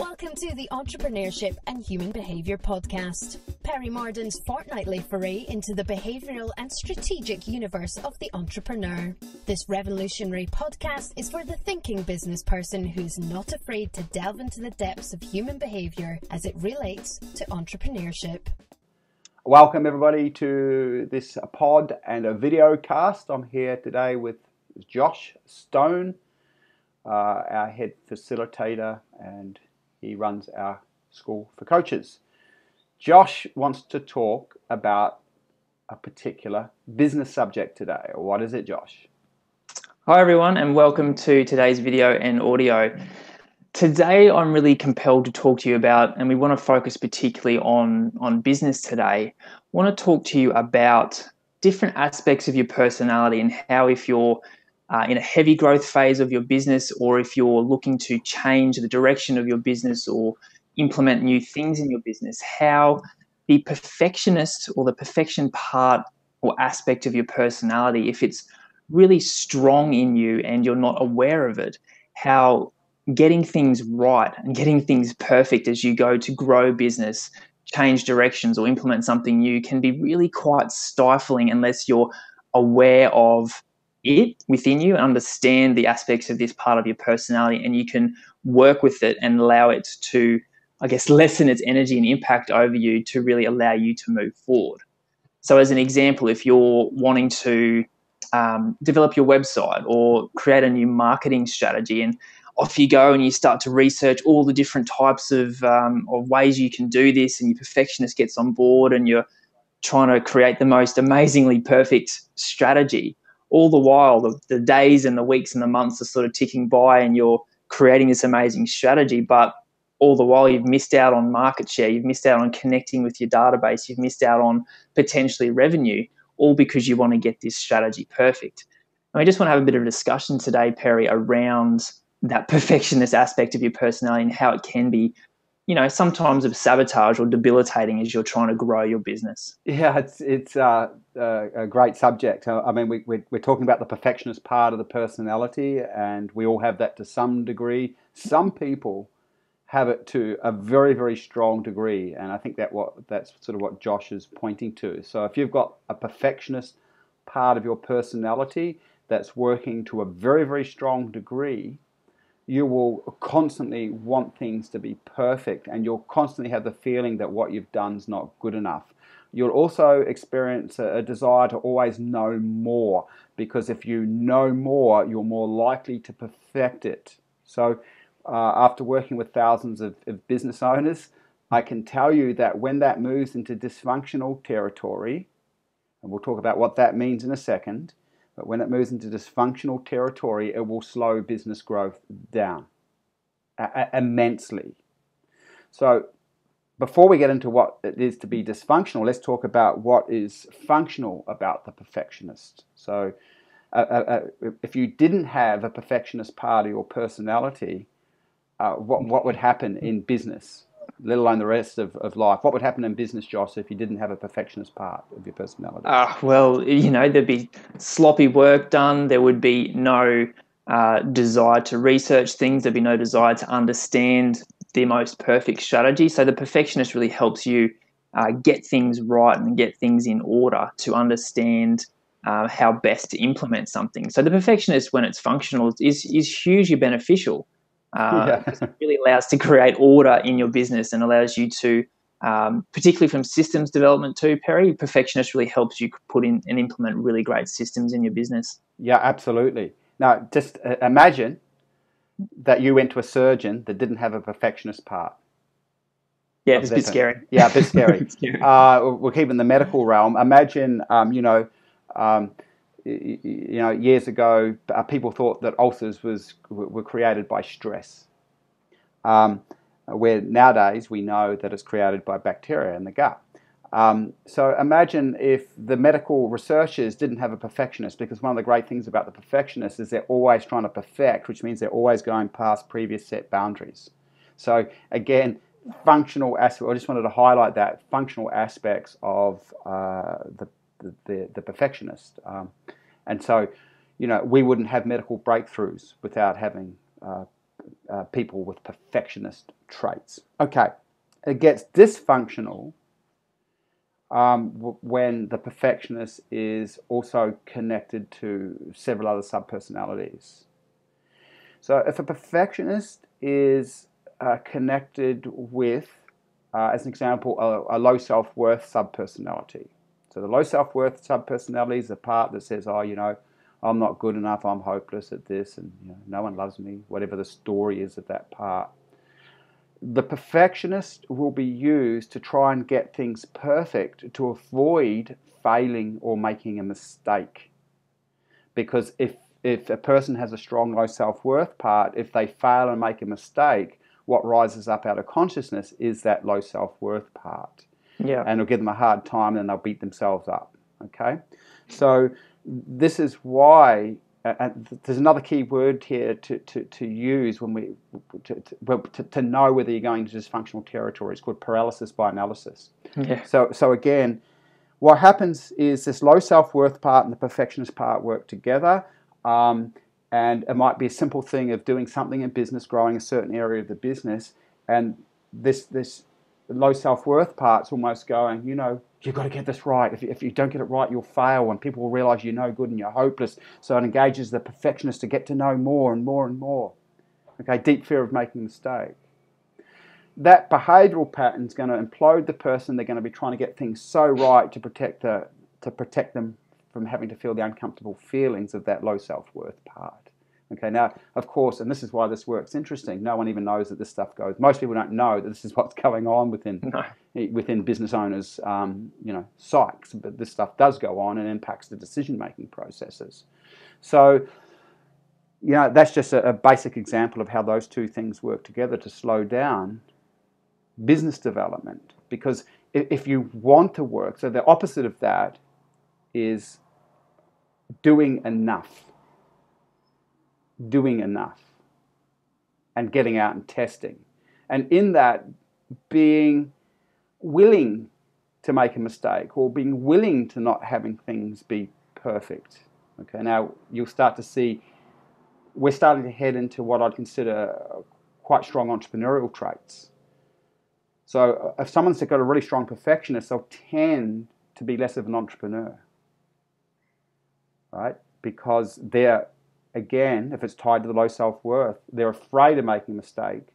Welcome to the Entrepreneurship and Human Behaviour podcast, Perry Mardon's fortnightly foray into the behavioural and strategic universe of the entrepreneur. This revolutionary podcast is for the thinking business person who's not afraid to delve into the depths of human behaviour as it relates to entrepreneurship. Welcome everybody to this pod and a video cast. I'm here today with Josh Stone, our head facilitator, and he runs our school for coaches. Josh wants to talk about a particular business subject today. What is it, Josh? Hi everyone, and welcome to today's video and audio. Today I'm really compelled to talk to you about, and we want to focus particularly on business today. I want to talk to you about different aspects of your personality and how, if you're in a heavy growth phase of your business, or if you're looking to change the direction of your business or implement new things in your business, how the perfectionist or the perfection part or aspect of your personality, if it's really strong in you and you're not aware of it, how getting things right and getting things perfect as you go to grow business, change directions, or implement something new can be really quite stifling unless you're aware of it within you and understand the aspects of this part of your personality, and you can work with it and allow it to, I guess, lessen its energy and impact over you to really allow you to move forward. So as an example, if you're wanting to develop your website or create a new marketing strategy, and off you go and you start to research all the different types of ways you can do this, and your perfectionist gets on board and you're trying to create the most amazingly perfect strategy. All the while, the days and the weeks and the months are sort of ticking by and you're creating this amazing strategy, but all the while you've missed out on market share, you've missed out on connecting with your database, you've missed out on potentially revenue, all because you want to get this strategy perfect. And I just want to have a bit of a discussion today, Perry, around that perfectionist aspect of your personality and how it can be, sometimes of sabotage or debilitating as you're trying to grow your business. Yeah, it's a great subject. I mean, we're talking about the perfectionist part of the personality, and we all have that to some degree. Some people have it to a very, very strong degree, and I think that's sort of what Josh is pointing to. So if you've got a perfectionist part of your personality that's working to a very, very strong degree, you will constantly want things to be perfect, and you'll constantly have the feeling that what you've done is not good enough. You'll also experience a desire to always know more, because if you know more, you're more likely to perfect it. So after working with thousands of business owners, I can tell you that when that moves into dysfunctional territory, and we'll talk about what that means in a second, but when it moves into dysfunctional territory, it will slow business growth down immensely. So before we get into what it is to be dysfunctional, let's talk about what is functional about the perfectionist. So if you didn't have a perfectionist part of your personality, what would happen in business, let alone the rest of life? What would happen in business, Josh, if you didn't have a perfectionist part of your personality? Well, there'd be sloppy work done. There would be no desire to research things. There'd be no desire to understand the most perfect strategy. So the perfectionist really helps you get things right and get things in order to understand how best to implement something. So the perfectionist, when it's functional, is hugely beneficial. Because it really allows to create order in your business and allows you to, particularly from systems development too, Perry, perfectionist really helps you put in and implement really great systems in your business. Yeah, absolutely. Now, just imagine that you went to a surgeon that didn't have a perfectionist part. Yeah, it's a bit scary. Yeah, a bit scary. We'll keep in the medical realm. Imagine, years ago, people thought that ulcers were created by stress, where nowadays we know that it's created by bacteria in the gut. So imagine if the medical researchers didn't have a perfectionist, because one of the great things about the perfectionist is they're always trying to perfect, which means they're always going past previous set boundaries. So again, functional aspect. I just wanted to highlight that functional aspects of the perfectionist. And so, we wouldn't have medical breakthroughs without having people with perfectionist traits. Okay, it gets dysfunctional when the perfectionist is also connected to several other subpersonalities. So if a perfectionist is connected with, as an example, a low self-worth subpersonality. So the low self-worth subpersonality is the part that says, oh, I'm not good enough, I'm hopeless at this, and no one loves me, whatever the story is of that part. The perfectionist will be used to try and get things perfect to avoid failing or making a mistake. Because if a person has a strong low self-worth part, if they fail and make a mistake, what rises up out of consciousness is that low self-worth part. Yeah. And it'll give them a hard time and they'll beat themselves up. Okay? So this is why, and there's another key word here to use when to know whether you're going to dysfunctional territory. It's called paralysis by analysis. Yeah. So again, what happens is this low self-worth part and the perfectionist part work together. And it might be a simple thing of doing something in business, growing a certain area of the business, and this low self-worth part's almost going, you've got to get this right. If you don't get it right, you'll fail, and people will realize you're no good and you're hopeless. So it engages the perfectionist to get to know more and more and more. Okay, deep fear of making a mistake. That behavioural pattern is going to implode the person. They're going to be trying to get things so right to protect them from having to feel the uncomfortable feelings of that low self-worth part. Okay, now, of course, and this is why this work's interesting, no one even knows that this stuff goes. Most people don't know that this is what's going on within business owners' psyches, but this stuff does go on and impacts the decision-making processes. So, that's just a basic example of how those two things work together to slow down business development. Because if you want to work, so the opposite of that is doing enough and getting out and testing, and in that being willing to make a mistake or being willing to not having things be perfect. Okay, now you'll start to see we're starting to head into what I'd consider quite strong entrepreneurial traits. So if someone's got a really strong perfectionist, they'll tend to be less of an entrepreneur, right? Because they're, again, if it's tied to the low self-worth, they're afraid of making a mistake,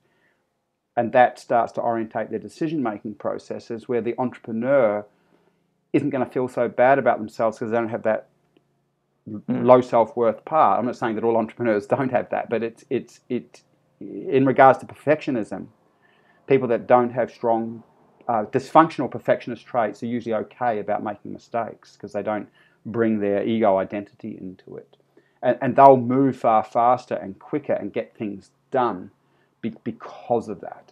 and that starts to orientate their decision-making processes, where the entrepreneur isn't going to feel so bad about themselves because they don't have that low self-worth part. I'm not saying that all entrepreneurs don't have that, but it's in regards to perfectionism, people that don't have strong dysfunctional perfectionist traits are usually okay about making mistakes because they don't bring their ego identity into it. And they'll move far faster and quicker and get things done because of that.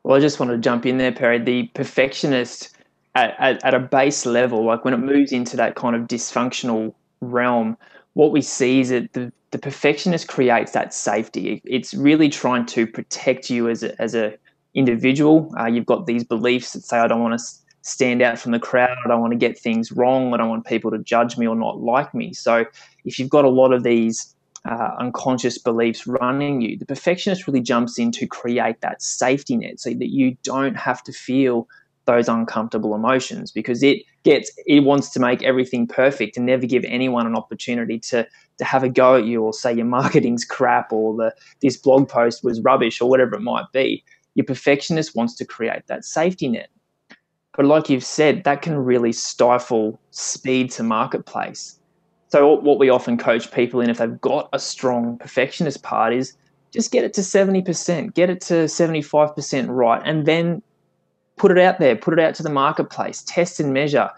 Well, I just want to jump in there, Perry. The perfectionist at a base level, like when it moves into that kind of dysfunctional realm, what we see is that the perfectionist creates that safety. It's really trying to protect you as a individual. You've got these beliefs that say, I don't want to stand out from the crowd. I don't want to get things wrong. I don't want people to judge me or not like me. So if you've got a lot of these unconscious beliefs running you, the perfectionist really jumps in to create that safety net so that you don't have to feel those uncomfortable emotions, because it wants to make everything perfect and never give anyone an opportunity to have a go at you or say your marketing's crap or this blog post was rubbish or whatever it might be. Your perfectionist wants to create that safety net. But like you've said, that can really stifle speed to marketplace. So what we often coach people in, if they've got a strong perfectionist part, is just get it to 70%, get it to 75% right, and then put it out there, put it out to the marketplace, test and measure,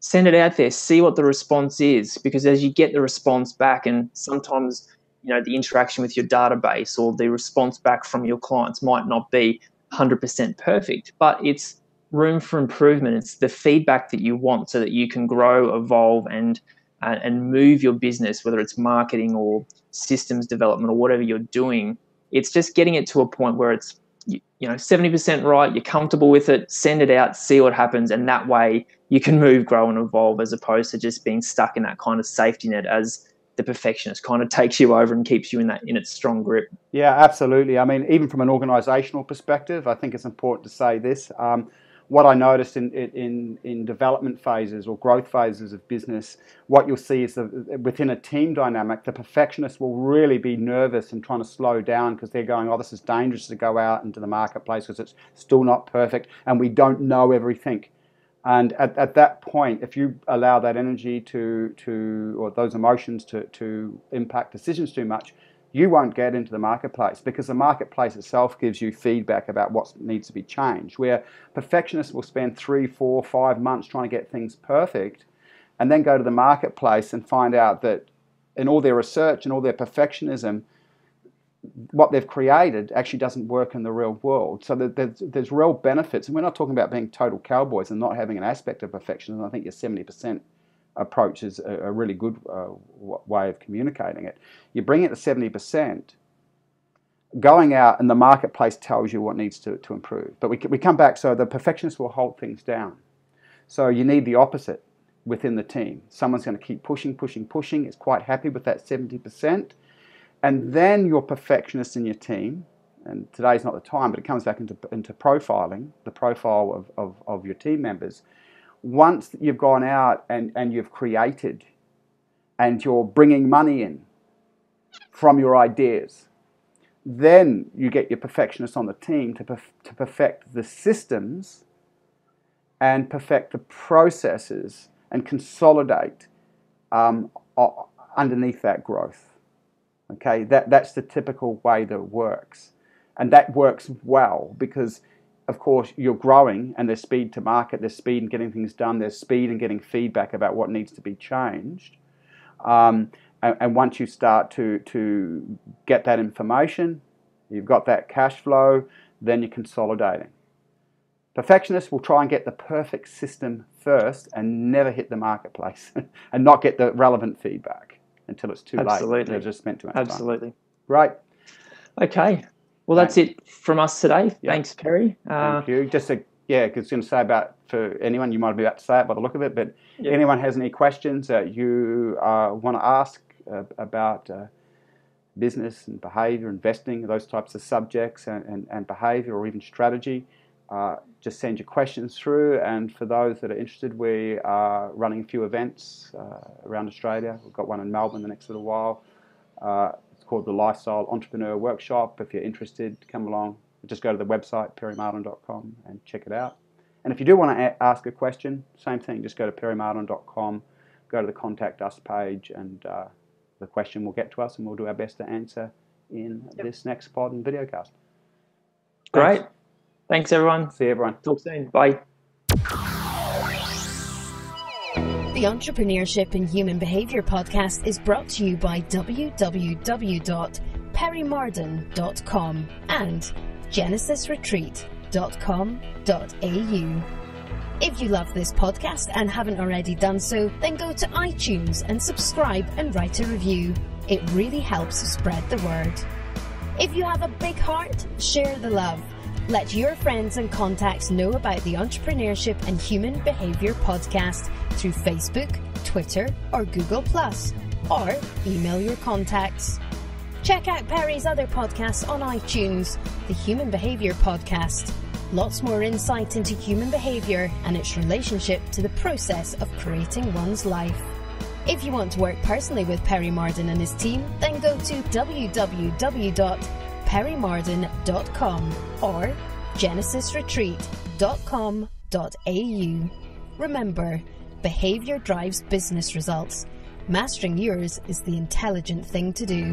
send it out there, see what the response is. Because as you get the response back, and sometimes the interaction with your database or the response back from your clients might not be 100% perfect, but it's room for improvement. It's the feedback that you want so that you can grow, evolve, and move your business, whether it's marketing or systems development or whatever you're doing. It's just getting it to a point where it's 70% right, you're comfortable with it, send it out, see what happens, and that way you can move, grow, and evolve, as opposed to just being stuck in that kind of safety net as the perfectionist kind of takes you over and keeps you in its strong grip. Yeah, absolutely. I mean, even from an organisational perspective, I think it's important to say this. What I noticed in development phases or growth phases of business, what you'll see is that within a team dynamic, the perfectionist will really be nervous and trying to slow down because they're going, oh, this is dangerous to go out into the marketplace because it's still not perfect and we don't know everything. And at that point, if you allow that energy or those emotions to impact decisions too much, you won't get into the marketplace because the marketplace itself gives you feedback about what needs to be changed. Where perfectionists will spend 3, 4, 5 months trying to get things perfect and then go to the marketplace and find out that in all their research and all their perfectionism, what they've created actually doesn't work in the real world. So there's real benefits. And we're not talking about being total cowboys and not having an aspect of perfectionism. I think your 70% approach is a really good way of communicating it. You bring it to 70%, going out and the marketplace tells you what needs to improve. But we come back, so the perfectionist will hold things down. So you need the opposite within the team. Someone's going to keep pushing, is quite happy with that 70%. And then your perfectionist in your team, and today's not the time, but it comes back into profiling, the profile of your team members. Once you've gone out and you've created and you're bringing money in from your ideas, then you get your perfectionists on the team to perfect the systems and perfect the processes and consolidate underneath that growth. Okay, that's the typical way that it works. And that works well because, of course, you're growing and there's speed to market, there's speed in getting things done, there's speed in getting feedback about what needs to be changed. And once you start to get that information, you've got that cash flow, then you're consolidating. Perfectionists will try and get the perfect system first and never hit the marketplace and not get the relevant feedback until it's too late. They've just spent too much time. Absolutely. Right. Okay. Well, that's it from us today. Yep. Thanks, Perry. Thank you. Because I was going to say for anyone, you might be about to say it by the look of it, but anyone has any questions that you want to ask about business and behaviour, investing, those types of subjects and behaviour or even strategy, just send your questions through. And for those that are interested, we are running a few events around Australia. We've got one in Melbourne the next little while. It's called the Lifestyle Entrepreneur Workshop. If you're interested, come along. Just go to the website, perrymardon.com, and check it out. And if you do want to ask a question, same thing, just go to perrymardon.com, go to the Contact Us page, and the question will get to us, and we'll do our best to answer in this next pod and videocast. Great. Thanks, everyone. See you, everyone. Talk soon. Bye. The Entrepreneurship and Human Behaviour podcast is brought to you by www.perrymardon.com and genesisretreat.com.au. If you love this podcast and haven't already done so, then go to iTunes and subscribe and write a review. It really helps spread the word. If you have a big heart, share the love. Let your friends and contacts know about the Entrepreneurship and Human Behaviour podcast through Facebook, Twitter, or Google+, or email your contacts. Check out Perry's other podcasts on iTunes, the Human Behaviour Podcast. Lots more insight into human behaviour and its relationship to the process of creating one's life. If you want to work personally with Perry Mardon and his team, then go to www.perrymardon.com or genesisretreat.com.au. Remember, behaviour drives business results. Mastering yours is the intelligent thing to do.